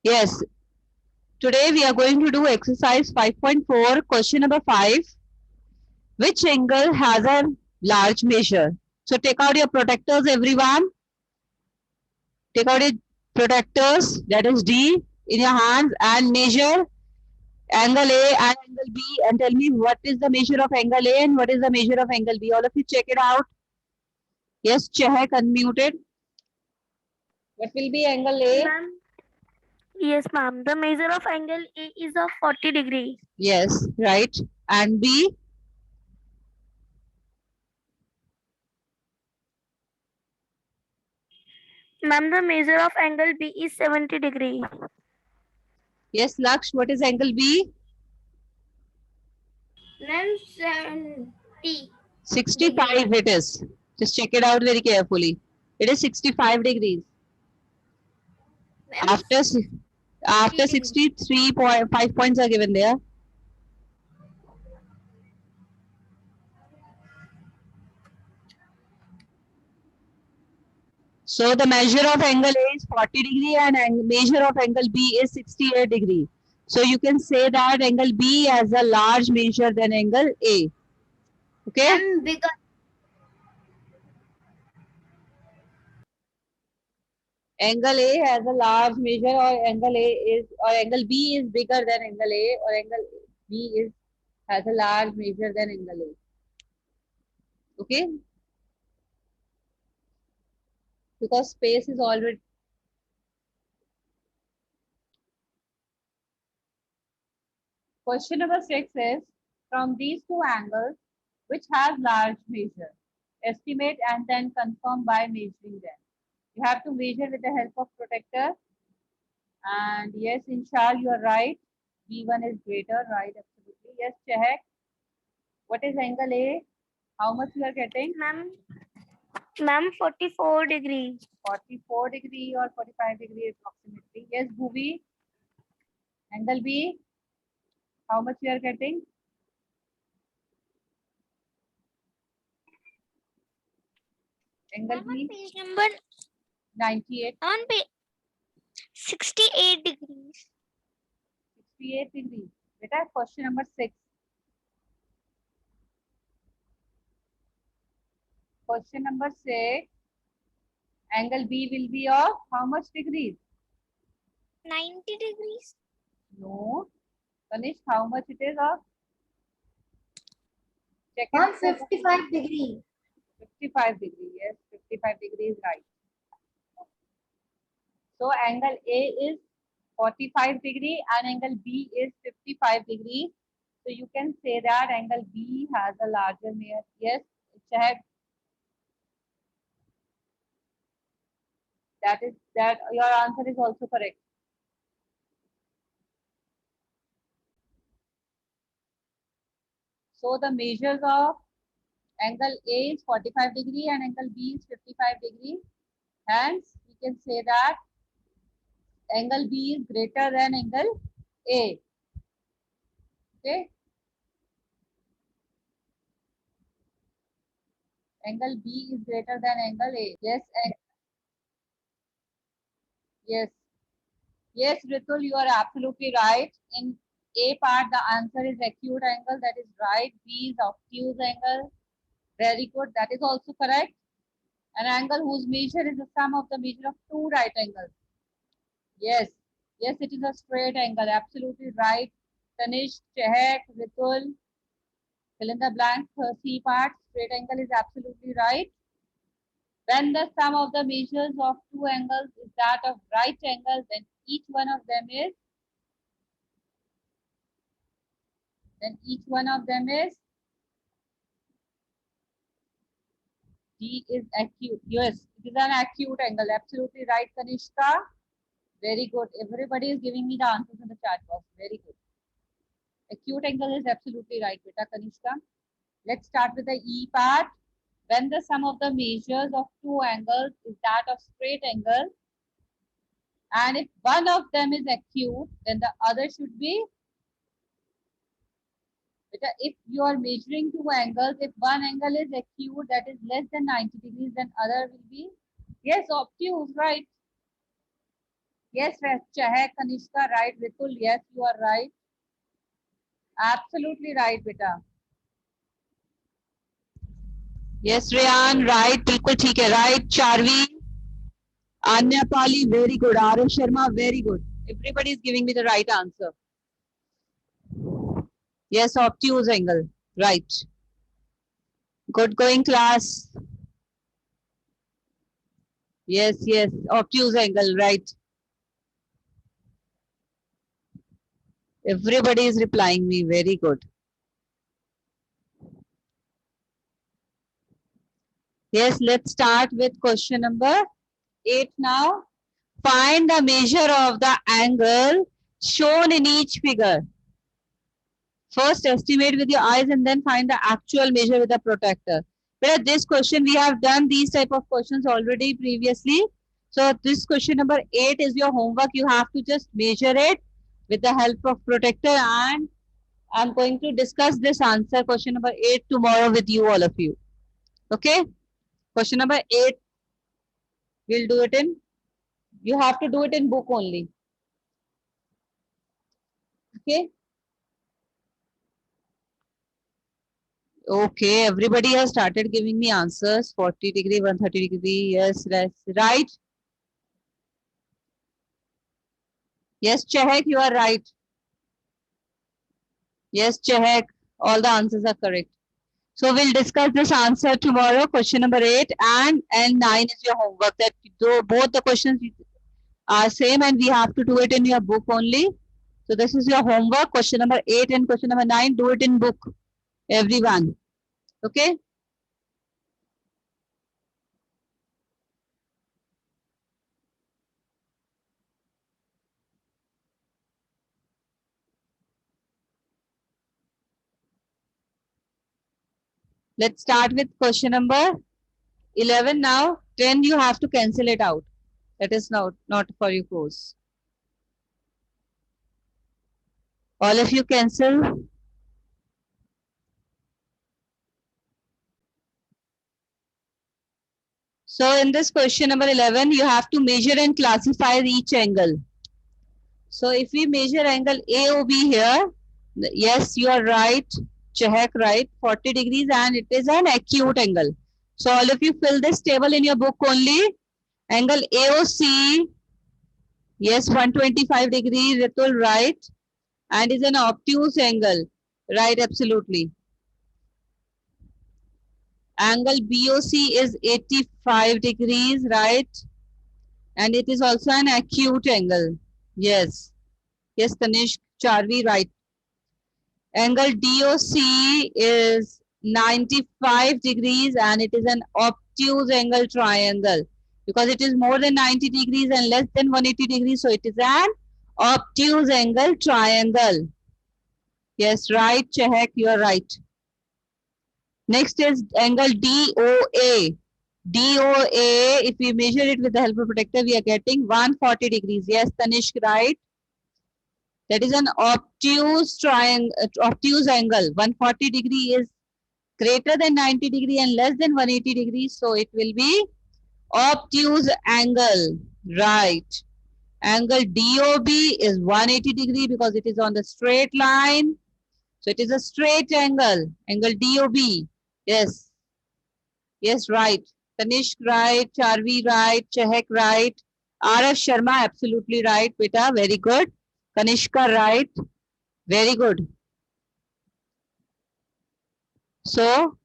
Yes, today we are going to do exercise 5.4, question number 5. Which angle has a large measure? So take out your protectors, everyone. Take out your protectors, that is D, in your hands and measure angle A and angle B and tell me what is the measure of angle A and what is the measure of angle B. All of you check it out. Yes, Chehak unmuted. What will be angle A? Ma'am, yes, ma'am. The measure of angle A is of 40 degrees. Yes, right. And B? Ma'am, the measure of angle B is 70 degrees. Yes, Laksh, what is angle B? Ma'am, 70 65 it is. Just check it out very carefully. It is 65 degrees. Ma'am, After after 60 degrees. 63.5 points are given there. So the measure of angle A is 40 degree and measure of angle B is 68 degree. So you can say that angle B has a large measure than angle A. Okay? Ma'am, because Angle A has a large measure or angle A is or angle B is bigger than angle A or angle B is has a large measure than angle A. Okay? Because space is already. Question number 6 is from these two angles, which has large measure? Estimate and then confirm by measuring them. You have to measure with the help of protector. And yes, Inshal, you are right. B1 is greater, right? Absolutely. Yes, Chehek. What is angle A? How much you are getting? ma'am, 44 degrees. 44 degree or 45 degree approximately. Yes, Bhuvi. Angle B. How much you are getting? Angle Ma'am, on B. page number 98. on page 68 degrees. 68 degrees. Beta, question number 6. Question number 6. Angle B will be of how much degrees? 90 degrees. No. Kanish, how much it is of? Check it. On 55 degrees. 55 degree. Yes, 55 degrees right. So angle A is 45 degree and angle B is 55 degree. So you can say that angle B has a larger measure. Yes, Chehak, that your answer is also correct. So the measures of angle A is 45 degree and angle B is 55 degree. Hence, we can say that angle B is greater than angle A. Okay. Angle B is greater than angle A. Yes, yes. Yes, Ritul, you are absolutely right. In A part, the answer is acute angle. That is right. B is obtuse angle. Very good. That is also correct. An angle whose measure is the sum of the measure of two right angles. Yes. Yes, it is a straight angle. Absolutely right. Tanish, Chehek, Ritul, fill in the blank. C part, straight angle is absolutely right. When the sum of the measures of two angles is that of right angles, then each one of them is D is acute. Yes, it is an acute angle. Absolutely right, Kanishka. Very good. Everybody is giving me the answers in the chat box. Very good. Acute angle is absolutely right, beta Kanishka. Let's start with the E part. When the sum of the measures of two angles is that of straight angle, and if one of them is acute, then the other should be. If you are measuring two angles, if one angle is acute, that is less than 90 degrees, then other will be, yes, obtuse, right? Yes, Chahak, Kanishka, right. Ritul, yes, you are right. Absolutely right, beta. Yes, Rayan, right. बिल्कुल ठीक है. Right. Charvi, Anya Pali, very good. R.S. Sharma, very good. Everybody is giving me the right answer. Yes, obtuse angle. Right. Good going, class. Yes, yes. Obtuse angle. Right. Everybody is replying me. Very good. Yes, let's start with question number 8 now. Find the measure of the angle shown in each figure. First estimate with your eyes and then find the actual measure with the protractor. But this question we have done these type of questions already previously. So this question number 8 is your homework. You have to just measure it with the help of protractor, and I'm going to discuss this answer question number 8 tomorrow with you, all of you. Okay. Question number 8, we'll do it in, you have to do it in book only. Okay. Okay, everybody has started giving me answers. 40 degree, 130 degree. Yes, that's right. Yes, Chehek, you are right. Yes, Chehek, all the answers are correct. So we'll discuss this answer tomorrow, question number 8 and 9 is your homework. That both the questions are same and we have to do it in your book only. So this is your homework, question number 8 and question number 9, do it in book, everyone. Okay. Let's start with question number 11 now. 10 you have to cancel it out. That is not for your course. All of you cancel. So in this question number 11, you have to measure and classify each angle. So if we measure angle AOB here, yes, you are right, Chehek, right, 40 degrees and it is an acute angle. So all of you fill this table in your book only. Angle AOC, yes, 125 degrees, Ritul, right, and is an obtuse angle, right, absolutely. Angle BOC is 85 degrees, right, and it is also an acute angle. Yes, yes, Tanishq, Charvi, right. Angle DOC is 95 degrees and it is an obtuse angle triangle because it is more than 90 degrees and less than 180 degrees. So it is an obtuse angle triangle. Yes, right, Chehek, you are right. Next is angle DOA. DOA, if we measure it with the help of protractor, we are getting 140 degrees. Yes, Tanishq, right? That is an obtuse triangle, obtuse angle. 140 degree is greater than 90 degree and less than 180 degrees. So it will be obtuse angle, right? Angle DOB is 180 degree because it is on the straight line. So it is a straight angle, angle DOB. Yes. Yes, right. Tanishq, right. Charvi, right. Chehek, right. R.S. Sharma, absolutely right, beta. Very good. Kanishka, right. Very good. So,